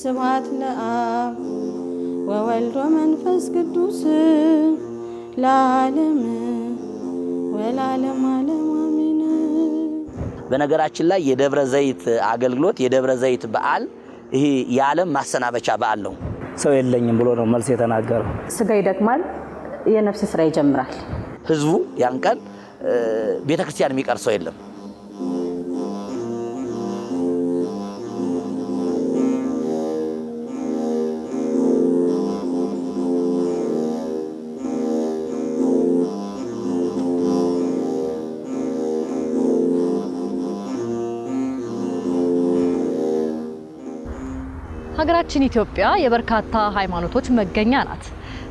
ስብሐት ለአብ ወወልድ ወመንፈስ ቅዱስ ለዓለም ወለዓለመ ዓለም አሜን። በነገራችን ላይ የደብረ ዘይት አገልግሎት የደብረ ዘይት በዓል ይሄ የዓለም ማሰናበቻ በዓል ነው። ሰው የለኝም ብሎ ነው መልስ የተናገረው። ስጋ ይደክማል፣ የነፍስ ስራ ይጀምራል። ህዝቡ ያን ቀን ቤተክርስቲያን የሚቀር ሰው የለም። ሀገራችን ኢትዮጵያ የበርካታ ሃይማኖቶች መገኛ ናት።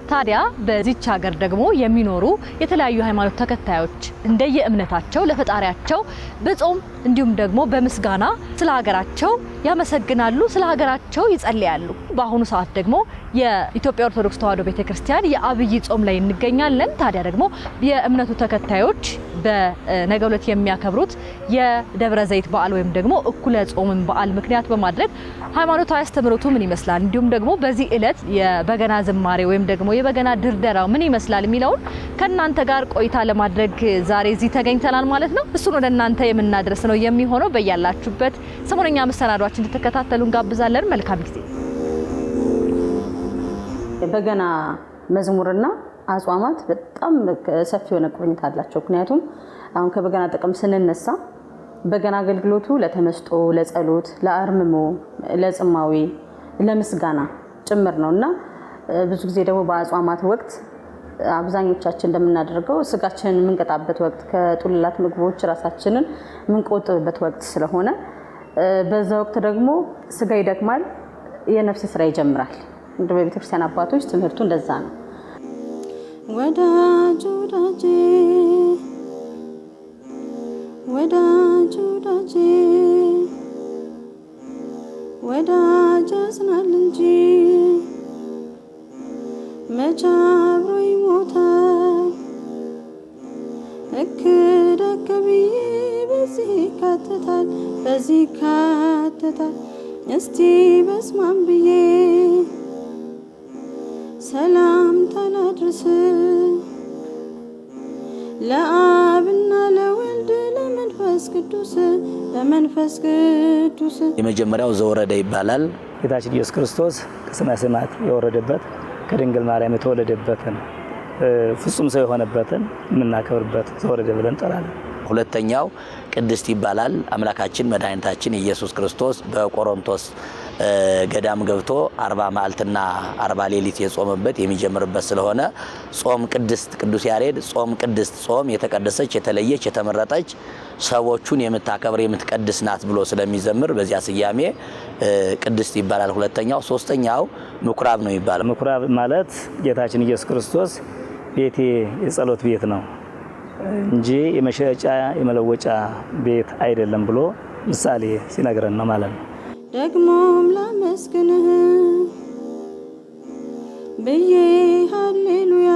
ታዲያ በዚች ሀገር ደግሞ የሚኖሩ የተለያዩ ሃይማኖት ተከታዮች እንደየእምነታቸው ለፈጣሪያቸው በጾም እንዲሁም ደግሞ በምስጋና ስለ ሀገራቸው ያመሰግናሉ፣ ስለ ሀገራቸው ይጸልያሉ። በአሁኑ ሰዓት ደግሞ የኢትዮጵያ ኦርቶዶክስ ተዋሕዶ ቤተክርስቲያን የአብይ ጾም ላይ እንገኛለን። ታዲያ ደግሞ የእምነቱ ተከታዮች በነገው ዕለት የሚያከብሩት የደብረ ዘይት በዓል ወይም ደግሞ እኩለ ጾምን በዓል ምክንያት በማድረግ ሃይማኖታዊ አስተምህሮቱ ምን ይመስላል፣ እንዲሁም ደግሞ በዚህ ዕለት የበገና ዝማሬ ወይም ደግሞ የበገና ድርደራው ምን ይመስላል የሚለውን ከእናንተ ጋር ቆይታ ለማድረግ ዛሬ እዚህ ተገኝተናል ማለት ነው። እሱን ወደ እናንተ የምናደርስ ነው የሚሆነው። በያላችሁበት ሰሞነኛ መሰናዷችን እንድትከታተሉ እንጋብዛለን። መልካም ጊዜ። በገና መዝሙርና አጽዋማት በጣም ሰፊ የሆነ ቁርኝት አላቸው። ምክንያቱም አሁን ከበገና ጥቅም ስንነሳ በገና አገልግሎቱ ለተመስጦ፣ ለጸሎት፣ ለአርምሞ፣ ለጽማዊ፣ ለምስጋና ጭምር ነውና ብዙ ጊዜ ደግሞ በአጽዋማት ወቅት አብዛኞቻችን እንደምናደርገው ስጋችንን የምንቀጣበት ወቅት፣ ከጡልላት ምግቦች ራሳችንን የምንቆጥብበት ወቅት ስለሆነ በዛ ወቅት ደግሞ ስጋ ይደክማል፣ የነፍስ ስራ ይጀምራል። እንደ በቤተክርስቲያን አባቶች ትምህርቱ እንደዛ ነው። ወዳጅ ወዳጄ ወዳጅ ወዳጄ ወዳጅ ያዝናል እንጂ መች አብሮ ይሞታል። እክደክ ብዬ በዚህ ይካተታል፣ በዚህ ይካተታል። እስቲ በስማም ብዬ ሰላምታ ላድርስ ለአብና ለወልድ ለመንፈስ ቅዱስ ለመንፈስ ቅዱስ። የመጀመሪያው ዘወረደ ይባላል። ጌታችን ኢየሱስ ክርስቶስ ከሰማየ ሰማያት የወረደበት ከድንግል ማርያም የተወለደበትን ፍጹም ሰው የሆነበትን የምናከብርበት ዘወረደ ብለን እንጠራለን። ሁለተኛው ቅድስት ይባላል። አምላካችን መድኃኒታችን ኢየሱስ ክርስቶስ በቆሮንቶስ ገዳም ገብቶ 40 መዓልትና 40 ሌሊት የጾመበት የሚጀምርበት ስለሆነ ጾም ቅድስት ቅዱስ ያሬድ ጾም ቅድስት ጾም የተቀደሰች የተለየች የተመረጠች ሰዎቹን የምታከብር የምትቀድስ ናት ብሎ ስለሚዘምር በዚያ ስያሜ ቅድስት ይባላል። ሁለተኛው። ሶስተኛው ምኩራብ ነው ይባላል። ምኩራብ ማለት ጌታችን ኢየሱስ ክርስቶስ ቤቴ የጸሎት ቤት ነው እንጂ የመሸጫ የመለወጫ ቤት አይደለም ብሎ ምሳሌ ሲነግረን ነው ማለት ነው። ደግሞም ላመስግንህ ብዬ ሃሌሉያ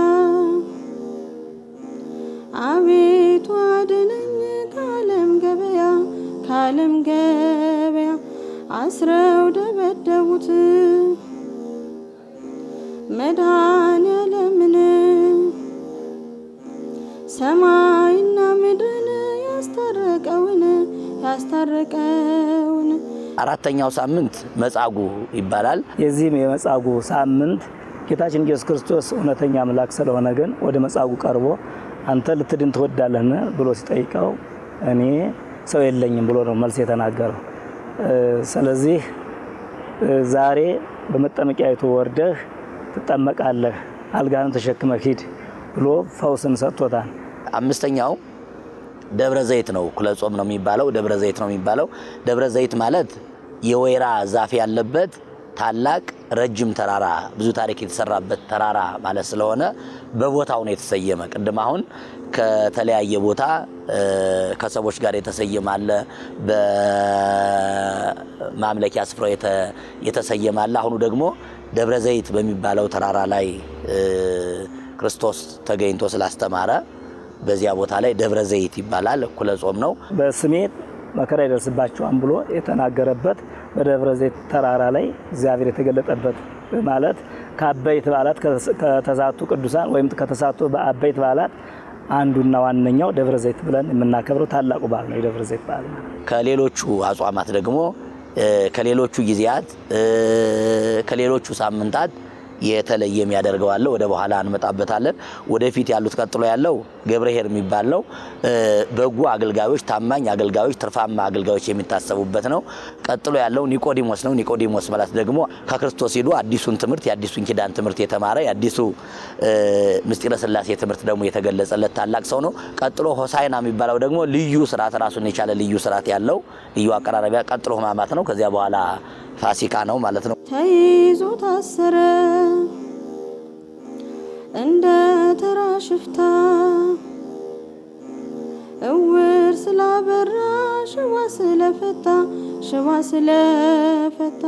አቤቱ አድነኝ ከዓለም ገበያ ከዓለም ገበያ አስረው ደበደቡት መድኃኔዓለምን ሰማይና ምድርን ያስታረቀውን አራተኛው ሳምንት መጻጉዕ ይባላል። የዚህም የመጻጉዕ ሳምንት ጌታችን ኢየሱስ ክርስቶስ እውነተኛ አምላክ ስለሆነ ግን ወደ መጻጉዕ ቀርቦ አንተ ልትድን ትወዳለህን ብሎ ሲጠይቀው እኔ ሰው የለኝም ብሎ ነው መልስ የተናገረው። ስለዚህ ዛሬ በመጠመቂያይቱ ወርደህ ትጠመቃለህ፣ አልጋህን ተሸክመህ ሂድ ብሎ ፈውስን ሰጥቶታል። አምስተኛው ደብረ ዘይት ነው። እኩለ ጾም ነው የሚባለው፣ ደብረ ዘይት ነው የሚባለው። ደብረ ዘይት ማለት የወይራ ዛፍ ያለበት ታላቅ ረጅም ተራራ፣ ብዙ ታሪክ የተሰራበት ተራራ ማለት ስለሆነ በቦታው ነው የተሰየመ። ቅድም አሁን ከተለያየ ቦታ ከሰዎች ጋር የተሰየመ አለ፣ በማምለኪያ ስፍራው የተሰየመ አለ። አሁኑ ደግሞ ደብረ ዘይት በሚባለው ተራራ ላይ ክርስቶስ ተገኝቶ ስላስተማረ በዚያ ቦታ ላይ ደብረ ዘይት ይባላል። እኩለ ጾም ነው። በስሜ መከራ ይደርስባቸዋል ብሎ የተናገረበት በደብረ ዘይት ተራራ ላይ እግዚአብሔር የተገለጠበት ማለት ከአበይት በዓላት ከተሳቱ ቅዱሳን ወይም ከተሳቱ በአበይት በዓላት አንዱና ዋነኛው ደብረ ዘይት ብለን የምናከብረው ታላቁ በዓል ነው የደብረ ዘይት በዓል። ከሌሎቹ አጽዋማት ደግሞ ከሌሎቹ ጊዜያት ከሌሎቹ ሳምንታት የተለየ የሚያደርገው አለ። ወደ በኋላ እንመጣበታለን። ወደፊት ያሉት ቀጥሎ ያለው ገብርኄር የሚባል ነው። በጎ አገልጋዮች፣ ታማኝ አገልጋዮች፣ ትርፋማ አገልጋዮች የሚታሰቡበት ነው። ቀጥሎ ያለው ኒቆዲሞስ ነው። ኒቆዲሞስ ማለት ደግሞ ከክርስቶስ ሄዶ አዲሱን ትምህርት የአዲሱን ኪዳን ትምህርት የተማረ የአዲሱ ምስጢረ ሥላሴ ትምህርት ደግሞ የተገለጸለት ታላቅ ሰው ነው። ቀጥሎ ሆሳዕና የሚባለው ደግሞ ልዩ ስርዓት ራሱን የቻለ ልዩ ስርዓት ያለው ልዩ አቀራረቢያ። ቀጥሎ ሕማማት ነው። ከዚያ በኋላ ፋሲካ ነው ማለት ነው። ተይዞ ታሰረ እንደ ተራ ሽፍታ እውር ስላበራ ሽባ ስለፈታ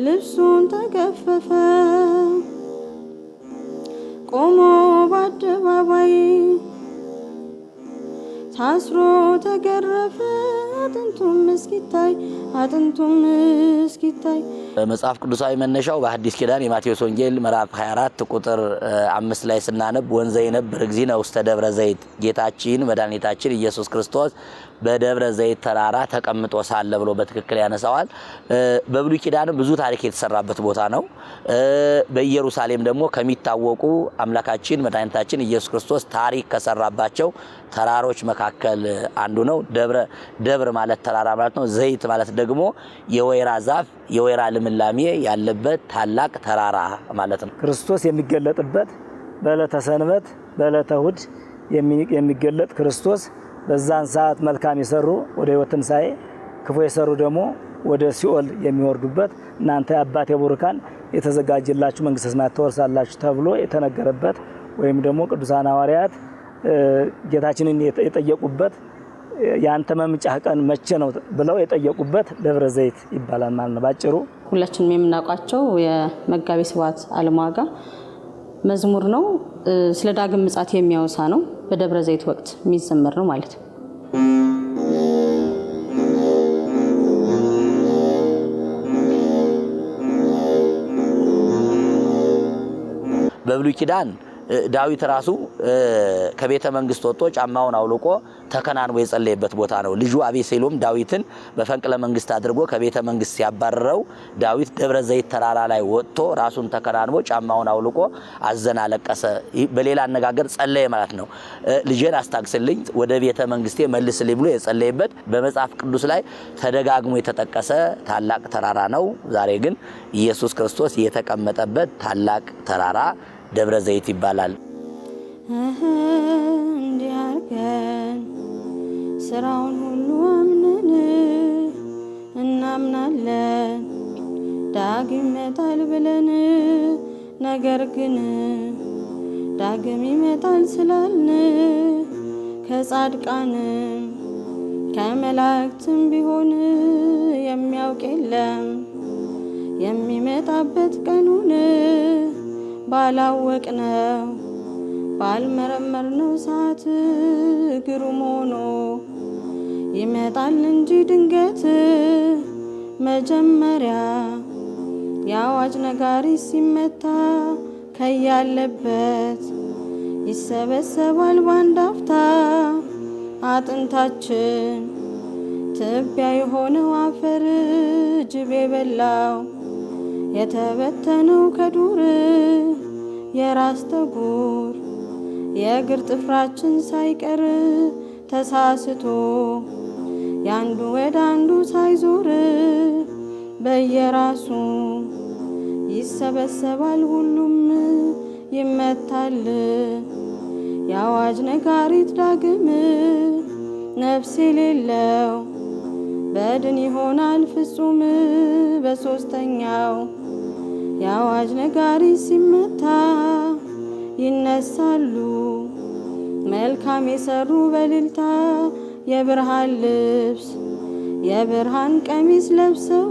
ልብሱን ተገፈፈ ቆሞ በአደባባይ ታስሮ ተገረፈ አጥንቱም እስኪታይ። መጽሐፍ ቅዱሳዊ መነሻው በሐዲስ ኪዳን የማቴዎስ ወንጌል ምዕራፍ 24 ቁጥር 5 ላይ ስናነብ ወንዘ ይነብር እግዚእነ ውስተ ደብረ ዘይት፣ ጌታችን መድኃኒታችን ኢየሱስ ክርስቶስ በደብረ ዘይት ተራራ ተቀምጦ ሳለ ብሎ በትክክል ያነሳዋል። በብሉይ ኪዳንም ብዙ ታሪክ የተሰራበት ቦታ ነው። በኢየሩሳሌም ደግሞ ከሚታወቁ አምላካችን መድኃኒታችን ኢየሱስ ክርስቶስ ታሪክ ከሰራባቸው ተራሮች መካከል አንዱ ነው። ደብር ማለት ተራራ ማለት ነው። ዘይት ማለት ደግሞ የወይራ ዛፍ የወይራ ልምላሜ ያለበት ታላቅ ተራራ ማለት ነው። ክርስቶስ የሚገለጥበት በዕለተ ሰንበት በዕለተ እሑድ የሚገለጥ ክርስቶስ በዛን ሰዓት መልካም የሰሩ ወደ ሕይወት ትንሣኤ፣ ክፉ የሰሩ ደግሞ ወደ ሲኦል የሚወርዱበት እናንተ የአባቴ ቡሩካን የተዘጋጀላችሁ መንግሥተ ሰማያት ትወርሳላችሁ ተብሎ የተነገረበት ወይም ደግሞ ቅዱሳን ሐዋርያት ጌታችንን የጠየቁበት ያንተ መምጫህ ቀን መቼ ነው ብለው የጠየቁበት ደብረ ዘይት ይባላል ማለት ነው። ባጭሩ ሁላችንም የምናውቃቸው የመጋቤ ስብሐት አለማዋጋ መዝሙር ነው። ስለ ዳግም ምጽአት የሚያወሳ ነው። በደብረ ዘይት ወቅት የሚዘመር ነው ማለት ነው። በብሉይ ኪዳን ዳዊት ራሱ ከቤተ መንግስት ወጥቶ ጫማውን አውልቆ ተከናንቦ የጸለየበት ቦታ ነው። ልጁ አቤሴሎም ዳዊትን በፈንቅለ መንግስት አድርጎ ከቤተ መንግስት ሲያባረረው ዳዊት ደብረ ዘይት ተራራ ላይ ወጥቶ ራሱን ተከናንቦ ጫማውን አውልቆ አዘነ፣ አለቀሰ። በሌላ አነጋገር ጸለየ ማለት ነው። ልጄን አስታግስልኝ፣ ወደ ቤተ መንግስቴ መልስልኝ ብሎ የጸለየበት በመጽሐፍ ቅዱስ ላይ ተደጋግሞ የተጠቀሰ ታላቅ ተራራ ነው። ዛሬ ግን ኢየሱስ ክርስቶስ የተቀመጠበት ታላቅ ተራራ ደብረ ዘይት ይባላል። እንዲህ አድርገን ስራውን ሁሉ አምነን እናምናለን ዳግም ይመጣል ብለን፣ ነገር ግን ዳግም ይመጣል ስላልን ከጻድቃንም ከመላእክትም ቢሆን የሚያውቅ የለም የሚመጣበት ቀኑን ባላወቅነው ባልመረመርነው ሰዓት ግሩም ሆኖ ይመጣል እንጂ ድንገት። መጀመሪያ የአዋጅ ነጋሪ ሲመታ ከያለበት ይሰበሰባል ባንድ አፍታ። አጥንታችን ትቢያ የሆነው አፈር ጅብ የበላው የተበተነው ከዱር የራስ ጠጉር የእግር ጥፍራችን ሳይቀር ተሳስቶ ያንዱ ወደ አንዱ ሳይዞር በየራሱ ይሰበሰባል ሁሉም ይመታል። የአዋጅ ነጋሪት ዳግም ነፍስ የሌለው በድን ይሆናል ፍጹም በሶስተኛው። የአዋጅ ነጋሪ ሲመታ ይነሳሉ መልካም የሰሩ በልልታ የብርሃን ልብስ የብርሃን ቀሚስ ለብሰው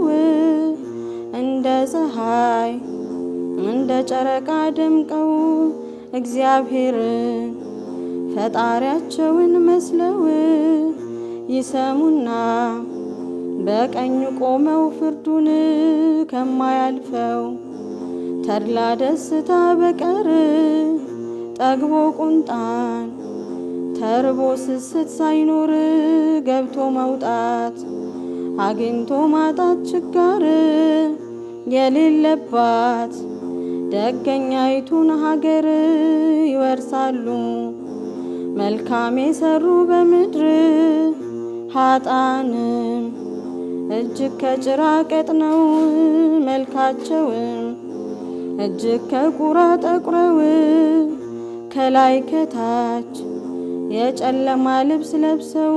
እንደ ፀሐይ እንደ ጨረቃ ደምቀው እግዚአብሔርን ፈጣሪያቸውን መስለው ይሰሙና በቀኝ ቆመው ፍርዱን ከማያልፈው ተድላ ደስታ በቀር ጠግቦ ቁንጣን ተርቦ ስስት ሳይኖር ገብቶ መውጣት አግኝቶ ማጣት ችጋር የሌለባት ደገኛይቱን ሀገር ይወርሳሉ መልካም የሰሩ በምድር ኃጥአንም እጅግ ከጭራ ቀጥነው መልካቸውም እጅግ ከቁራ ጠቁረው ከላይ ከታች የጨለማ ልብስ ለብሰው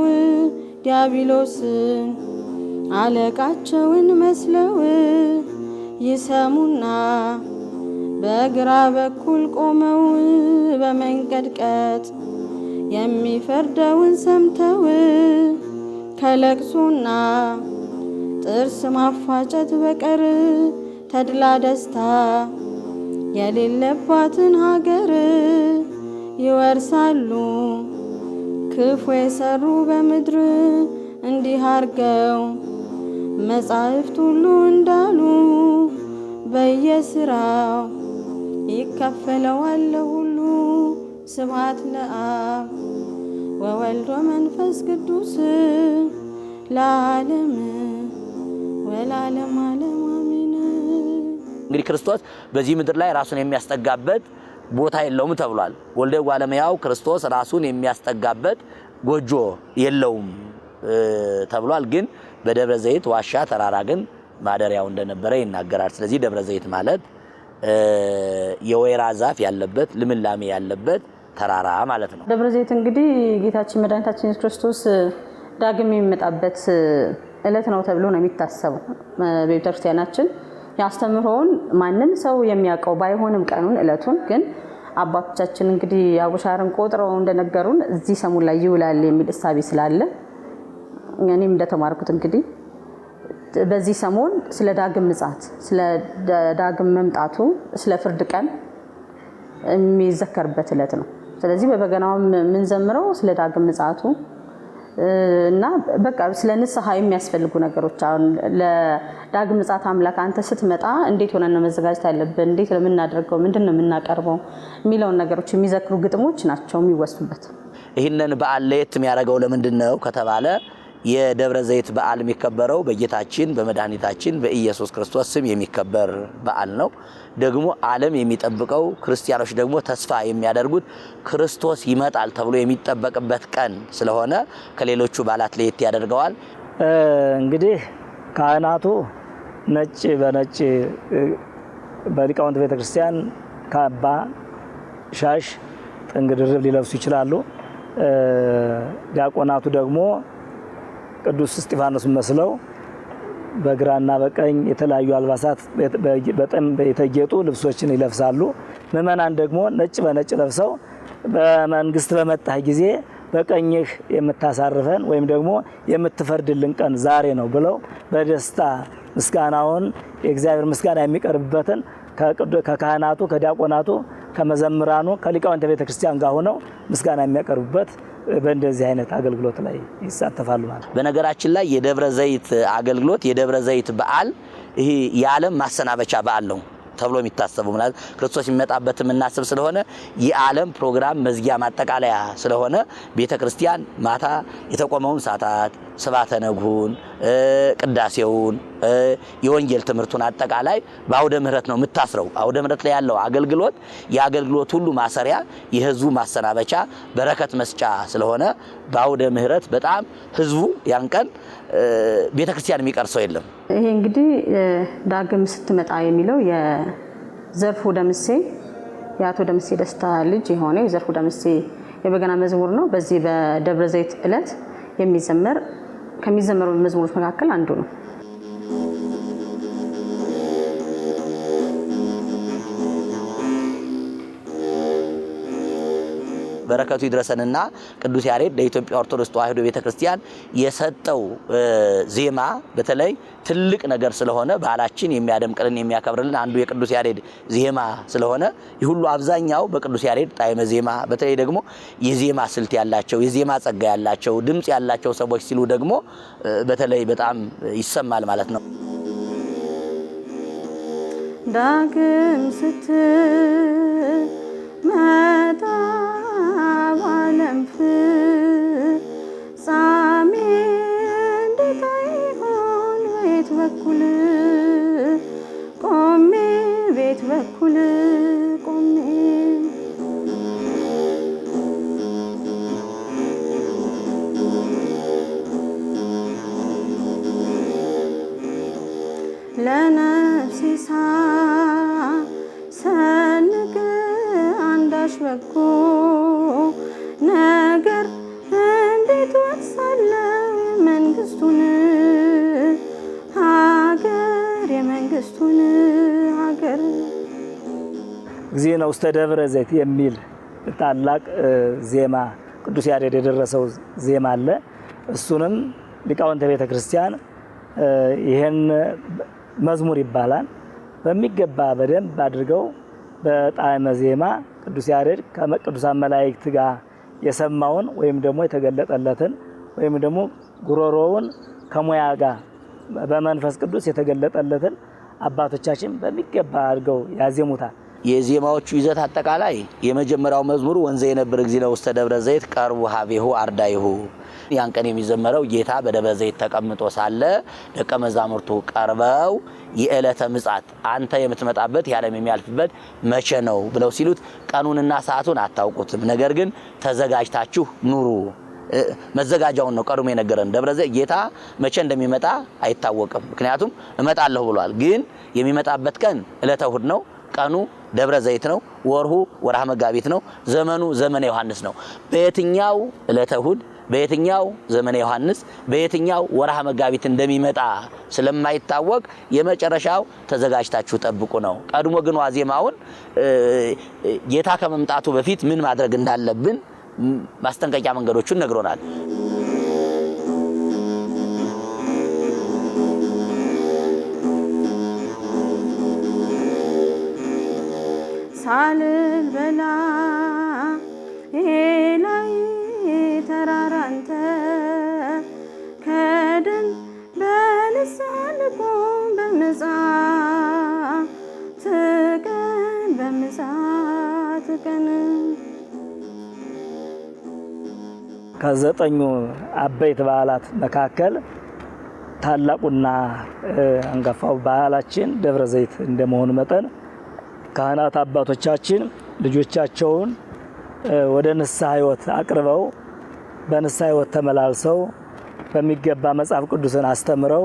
ዲያብሎስን አለቃቸውን መስለው ይሰሙና በግራ በኩል ቆመው በመንቀጥቀጥ የሚፈርደውን ሰምተው ከለቅሶና ጥርስ ማፋጨት በቀር ተድላ ደስታ የሌለባትን ሀገር ይወርሳሉ። ክፉ የሰሩ በምድር እንዲህ አርገው መጻሕፍት ሁሉ እንዳሉ በየስራው ይከፈለዋል ሁሉ። ስብሐት ለአብ ወወልድ ወመንፈስ ቅዱስ ለዓለም ወለዓለመ ዓለም አሜን። እንግዲህ ክርስቶስ በዚህ ምድር ላይ ራሱን የሚያስጠጋበት ቦታ የለውም ተብሏል። ወልደ እጓለ እመሕያው ክርስቶስ ራሱን የሚያስጠጋበት ጎጆ የለውም ተብሏል። ግን በደብረ ዘይት ዋሻ ተራራ ግን ማደሪያው እንደነበረ ይናገራል። ስለዚህ ደብረ ዘይት ማለት የወይራ ዛፍ ያለበት ልምላሜ ያለበት ተራራ ማለት ነው። ደብረ ዘይት እንግዲህ ጌታችን መድኃኒታችን ኢየሱስ ክርስቶስ ዳግም የሚመጣበት ዕለት ነው ተብሎ ነው የሚታሰበው። በቤተክርስቲያናችን ያስተምረውን ማንም ሰው የሚያውቀው ባይሆንም ቀኑን ዕለቱን ግን አባቶቻችን እንግዲህ አቡሻርን ቆጥረው እንደነገሩን እዚህ ሰሙን ላይ ይውላል የሚል እሳቤ ስላለ እኔም እንደተማርኩት እንግዲህ በዚህ ሰሞን ስለ ዳግም ምጽአት፣ ስለ ዳግም መምጣቱ፣ ስለ ፍርድ ቀን የሚዘከርበት ዕለት ነው። ስለዚህ በበገናውም የምንዘምረው ስለ ዳግም ምጽአቱ እና በቃ ስለ ንስሐ የሚያስፈልጉ ነገሮች አሁን ለዳግም ምጽአት አምላክ አንተ ስትመጣ እንዴት ሆነን ነው መዘጋጀት ያለብን፣ እንዴት ለምናደርገው፣ ምንድን ነው የምናቀርበው የሚለውን ነገሮች የሚዘክሩ ግጥሞች ናቸው የሚወሱበት። ይህንን በዓል ለየት የሚያደርገው ለምንድን ነው ከተባለ የደብረ ዘይት በዓል የሚከበረው በጌታችን በመድኃኒታችን በኢየሱስ ክርስቶስ ስም የሚከበር በዓል ነው። ደግሞ ዓለም የሚጠብቀው ክርስቲያኖች ደግሞ ተስፋ የሚያደርጉት ክርስቶስ ይመጣል ተብሎ የሚጠበቅበት ቀን ስለሆነ ከሌሎቹ በዓላት ለየት ያደርገዋል። እንግዲህ ካህናቱ ነጭ በነጭ በሊቃውንት ቤተክርስቲያን ካባ፣ ሻሽ፣ ጥንግ ድርብ ሊለብሱ ይችላሉ። ዲያቆናቱ ደግሞ ቅዱስ እስጢፋኖስ መስለው በግራና በቀኝ የተለያዩ አልባሳት በጣም የተጌጡ ልብሶችን ይለብሳሉ። ምእመናን ደግሞ ነጭ በነጭ ለብሰው በመንግስት በመጣህ ጊዜ በቀኝህ የምታሳርፈን ወይም ደግሞ የምትፈርድልን ቀን ዛሬ ነው ብለው በደስታ ምስጋናውን የእግዚአብሔር ምስጋና የሚቀርብበትን ከካህናቱ፣ ከዲያቆናቱ፣ ከመዘምራኑ፣ ከሊቃውንተ ቤተክርስቲያን ጋር ሆነው ምስጋና የሚያቀርቡበት በእንደዚህ አይነት አገልግሎት ላይ ይሳተፋሉ ማለት ነው። በነገራችን ላይ የደብረ ዘይት አገልግሎት የደብረ ዘይት በዓል ይሄ የዓለም ማሰናበቻ በዓል ነው ተብሎ የሚታሰበው ማለት ክርስቶስ የሚመጣበት የምናስብ ስለሆነ የዓለም ፕሮግራም መዝጊያ ማጠቃለያ ስለሆነ ቤተክርስቲያን ማታ የተቆመውን ሰዓታት ስብሐተ ነግሁን፣ ቅዳሴውን፣ የወንጌል ትምህርቱን አጠቃላይ በአውደ ምሕረት ነው የምታስረው። አውደ ምሕረት ላይ ያለው አገልግሎት የአገልግሎት ሁሉ ማሰሪያ የህዝቡ ማሰናበቻ በረከት መስጫ ስለሆነ በአውደ ምሕረት በጣም ህዝቡ ያን ቀን ቤተክርስቲያን የሚቀር ሰው የለም። ይሄ እንግዲህ ዳግም ስትመጣ የሚለው የዘርፉ ደምሴ የአቶ ደምሴ ደስታ ልጅ የሆነው የዘርፉ ደምሴ የበገና መዝሙር ነው። በዚህ በደብረ ዘይት ዕለት የሚዘመር ከሚዘመሩ መዝሙሮች መካከል አንዱ ነው። በረከቱ ይድረሰንና ቅዱስ ያሬድ ለኢትዮጵያ ኦርቶዶክስ ተዋሕዶ ቤተክርስቲያን የሰጠው ዜማ በተለይ ትልቅ ነገር ስለሆነ ባህላችን የሚያደምቅልን የሚያከብርልን አንዱ የቅዱስ ያሬድ ዜማ ስለሆነ ይሁሉ አብዛኛው በቅዱስ ያሬድ ጣዕመ ዜማ በተለይ ደግሞ የዜማ ስልት ያላቸው የዜማ ጸጋ ያላቸው ድምጽ ያላቸው ሰዎች ሲሉ ደግሞ በተለይ በጣም ይሰማል ማለት ነው። ዳግም ስትመጣ ባለም ፍጻሜ እንዴት ይሆን ቤት በኩል ቆሜ ቤት በኩል ቆሜ ለነፍሴ ሳሰንቅ አንዳች በጎ ነገር እንዴት ወርሳለሁ የመንግስቱን ሀገር የመንግስቱን ሀገር። እግዚእነ ውስተ ደብረ ዘይት የሚል ታላቅ ዜማ ቅዱስ ያሬድ የደረሰው ዜማ አለ። እሱንም ሊቃውንተ ቤተ ክርስቲያን ይሄን መዝሙር ይባላል በሚገባ በደንብ አድርገው በጣዕመ ዜማ ቅዱስ ያሬድ ከቅዱሳን መላእክት ጋር የሰማውን ወይም ደግሞ የተገለጠለትን ወይም ደግሞ ጉሮሮውን ከሙያ ጋር በመንፈስ ቅዱስ የተገለጠለትን አባቶቻችን በሚገባ አድርገው ያዜሙታል። የዜማዎቹ ይዘት አጠቃላይ የመጀመሪያው መዝሙሩ ወንዘ የነብር እግዚእነ ውስተ ደብረ ዘይት ቀርቡ ሀቤሁ አርዳይሁ። ያን ቀን የሚዘመረው ጌታ በደብረ ዘይት ተቀምጦ ሳለ ደቀ መዛሙርቱ ቀርበው የዕለተ ምጽአት አንተ የምትመጣበት ያለም የሚያልፍበት መቼ ነው ብለው ሲሉት ቀኑንና ሰዓቱን አታውቁትም፣ ነገር ግን ተዘጋጅታችሁ ኑሩ። መዘጋጃውን ነው ቀድሞ የነገረን። ደብረ ዘይት ጌታ መቼ እንደሚመጣ አይታወቅም፣ ምክንያቱም እመጣለሁ ብሏል። ግን የሚመጣበት ቀን ዕለተ እሑድ ነው። ቀኑ ደብረ ዘይት ነው። ወርሁ ወርሃ መጋቢት ነው። ዘመኑ ዘመነ ዮሐንስ ነው። በየትኛው ዕለተ እሑድ በየትኛው ዘመነ ዮሐንስ በየትኛው ወርሃ መጋቢት እንደሚመጣ ስለማይታወቅ የመጨረሻው ተዘጋጅታችሁ ጠብቁ ነው። ቀድሞ ግን ዋዜማውን ጌታ ከመምጣቱ በፊት ምን ማድረግ እንዳለብን ማስጠንቀቂያ መንገዶቹን ነግሮናል። ሳልል በላ ላይ ተራራንተ ከደን በልሳን ቆም በምጽአት ቀን ከዘጠኙ አበይት በዓላት መካከል ታላቁና አንጋፋው በዓላችን ደብረ ዘይት እንደመሆኑ መጠን ካህናት አባቶቻችን ልጆቻቸውን ወደ ንስሐ ሕይወት አቅርበው በንስሐ ሕይወት ተመላልሰው በሚገባ መጽሐፍ ቅዱስን አስተምረው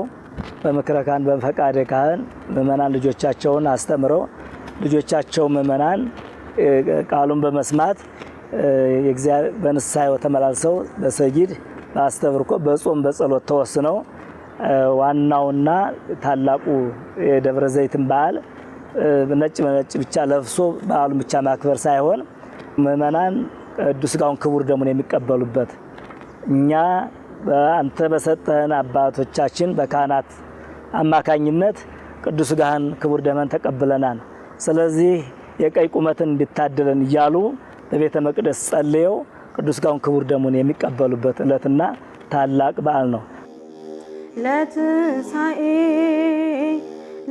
በምክረ ካህን በፈቃደ ካህን ምእመናን ልጆቻቸውን አስተምረው ልጆቻቸው ምእመናን ቃሉን በመስማት የእግዚአብሔር በንስሐ ሕይወት ተመላልሰው በሰጊድ በአስተብርኮ በጾም በጸሎት ተወስነው ዋናውና ታላቁ የደብረ ዘይትን በዓል ነጭ በነጭ ብቻ ለብሶ በዓሉን ብቻ ማክበር ሳይሆን ምእመናን ቅዱስ ሥጋውን ክቡር ደሙን የሚቀበሉበት እኛ አንተ በሰጠን አባቶቻችን በካህናት አማካኝነት ቅዱስ ሥጋህን ክቡር ደሙን ተቀብለናል። ስለዚህ የቀይ ቁመትን እንድታደለን እያሉ በቤተ መቅደስ ጸልየው ቅዱስ ሥጋውን ክቡር ደሙን የሚቀበሉበት ዕለትና ታላቅ በዓል ነው። ለትንሣኤ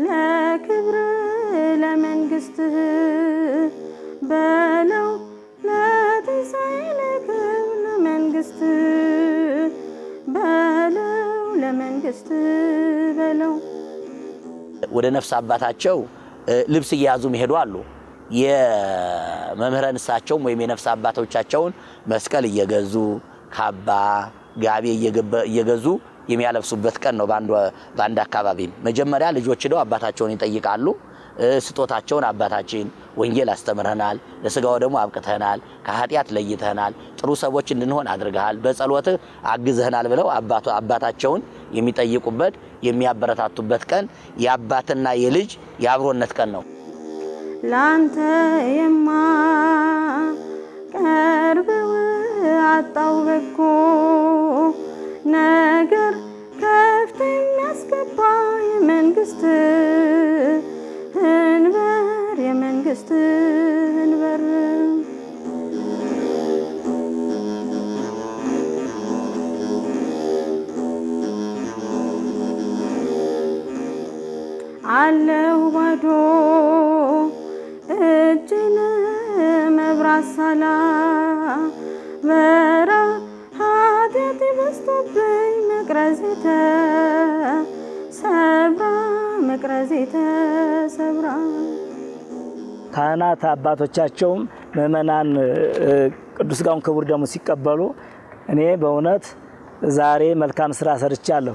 ለክብር ለመንግስትህ በለው ለትንሣኤ ለክብር ለመንግስትህ በለው ለመንግስትህ በለው። ወደ ነፍስ አባታቸው ልብስ እየያዙ መሄዱ አሉ። የመምህራን እሳቸውም ወይም የነፍስ አባቶቻቸውን መስቀል እየገዙ ካባ ጋቢ እየገዙ የሚያለብሱበት ቀን ነው። በአንድ አካባቢ መጀመሪያ ልጆች ሄደው አባታቸውን ይጠይቃሉ። ስጦታቸውን አባታችን ወንጌል አስተምረናል፣ ለሥጋው ደግሞ አብቅተናል፣ ከኃጢአት ለይተናል፣ ጥሩ ሰዎች እንድንሆን አድርገሃል፣ በጸሎትህ አግዘህናል ብለው አባታቸውን የሚጠይቁበት የሚያበረታቱበት ቀን የአባትና የልጅ የአብሮነት ቀን ነው። ላንተ የማቀርበው ካጣው በጎ ነገር ከፍቶ የሚያስገባ የመንግስትህን በር አለው ባዶ እጅን መብራት ሳላ በራ ኃጢአቴ በዝቶብኝ መቅረዜ ተሰብራ ካህናት አባቶቻቸውም ምእመናን ቅዱስ ሥጋውን ክቡር ደሙ ሲቀበሉ እኔ በእውነት ዛሬ መልካም ስራ ሰርቻለሁ፣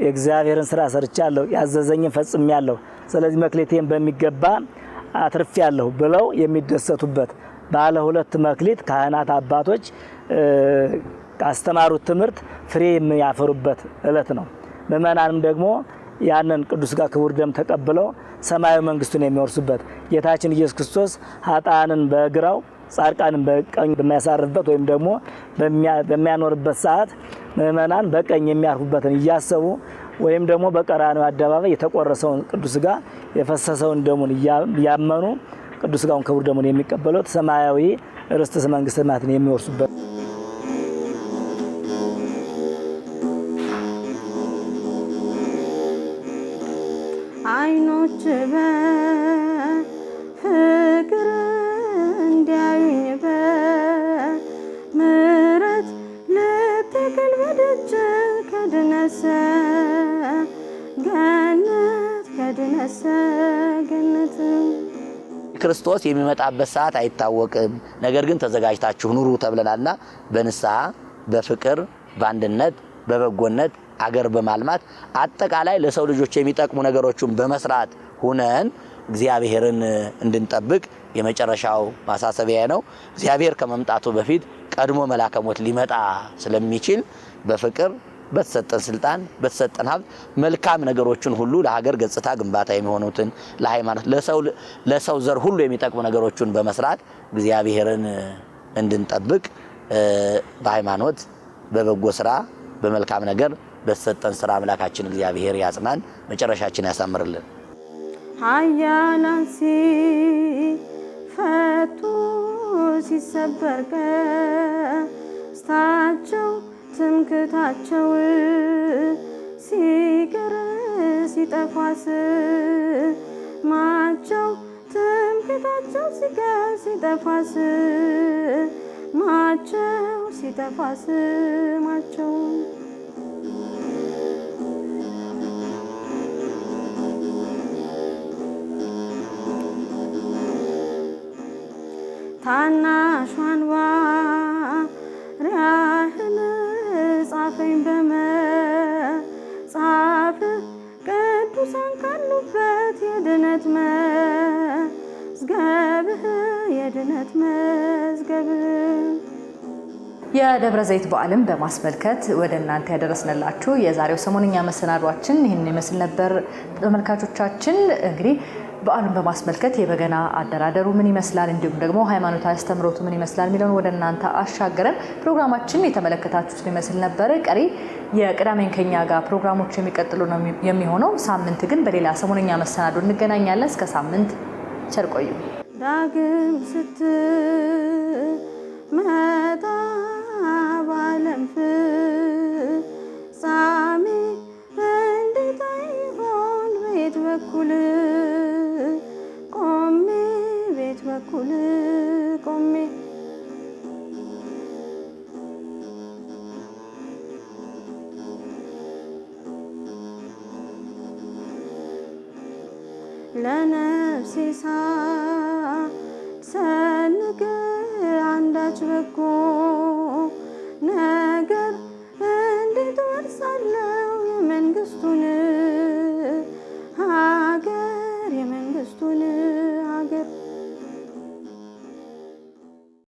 የእግዚአብሔርን ስራ ሰርቻለሁ፣ ያዘዘኝን ፈጽሜያለሁ፣ ስለዚህ መክሊቴን በሚገባ አትርፌያለሁ ብለው የሚደሰቱበት ባለ ሁለት መክሊት ካህናት አባቶች ካስተማሩት ትምህርት ፍሬ የሚያፈሩበት ዕለት ነው። ምእመናንም ደግሞ ያንን ቅዱስ ሥጋ ክቡር ደም ተቀብለው ሰማያዊ መንግስቱን የሚወርሱበት ጌታችን ኢየሱስ ክርስቶስ ኃጥአንን በግራው ጻድቃንን በቀኝ በሚያሳርፍበት ወይም ደግሞ በሚያኖርበት ሰዓት ምእመናን በቀኝ የሚያርፉበትን እያሰቡ ወይም ደግሞ በቀራንዮ አደባባይ የተቆረሰውን ቅዱስ ሥጋ የፈሰሰውን ደሙን እያመኑ ቅዱስ ሥጋውን ክቡር ደሙን የሚቀበሉት ሰማያዊ ርስተ መንግስተ ሰማያትን የሚወርሱበት አይኖች በፍቅር እንዲያዩኝ በምሕረት ልትክል በደጅ ከድነሰ ገነት ክርስቶስ የሚመጣበት ሰዓት አይታወቅም፣ ነገር ግን ተዘጋጅታችሁ ኑሩ ተብለናልና በንስሐ በፍቅር በአንድነት በበጎነት አገር በማልማት አጠቃላይ ለሰው ልጆች የሚጠቅሙ ነገሮችን በመስራት ሆነን እግዚአብሔርን እንድንጠብቅ የመጨረሻው ማሳሰቢያ ነው። እግዚአብሔር ከመምጣቱ በፊት ቀድሞ መላከ ሞት ሊመጣ ስለሚችል በፍቅር በተሰጠን ስልጣን በተሰጠን ሀብት መልካም ነገሮችን ሁሉ ለሀገር ገጽታ ግንባታ የሚሆኑትን ለሃይማኖት ለሰው ዘር ሁሉ የሚጠቅሙ ነገሮችን በመስራት እግዚአብሔርን እንድንጠብቅ በሃይማኖት በበጎ ስራ በመልካም ነገር በተሰጠን ስራ አምላካችን እግዚአብሔር ያጽናን፣ መጨረሻችን ያሳምርልን። ኃያላን ሲፈቱ ሲሰበር ቀስታቸው ትምክህታቸው ሲቀር ሲጠፋ ስማቸው ትምክህታቸው ሲቀር ሲጠፋ ስማቸው ታናሿን ባሪያህን ጻፈኝ በመጽሐፍ ቅዱሳን ካሉበት የድነት መዝገብህ የደብረ ዘይት በዓልን በማስመልከት ወደ እናንተ ያደረስንላችሁ የዛሬው ሰሞንኛ መሰናዷችን ይህን ይመስል ነበር። ተመልካቾቻችን እንግዲህ በዓሉን በማስመልከት የበገና አደራደሩ ምን ይመስላል እንዲሁም ደግሞ ሃይማኖታዊ አስተምሮቱ ምን ይመስላል የሚለውን ወደ እናንተ አሻገረን ፕሮግራማችን የተመለከታችሁት ይመስል ነበር። ቀሪ የቅዳሜን ከኛ ጋር ፕሮግራሞች የሚቀጥሉ ነው የሚሆነው። ሳምንት ግን በሌላ ሰሞንኛ መሰናዶ እንገናኛለን። እስከ ሳምንት ቸር ቆዩ። ዳግም ስትመጣ ባለም ፍጻሜ እንዴት ይሆን ቤት በኩል ቆሜ ለነፍሴ ሳልሰንቅ አንዳች በጎ ነገር እንዴት ወርሳለሁ የመንግስቱን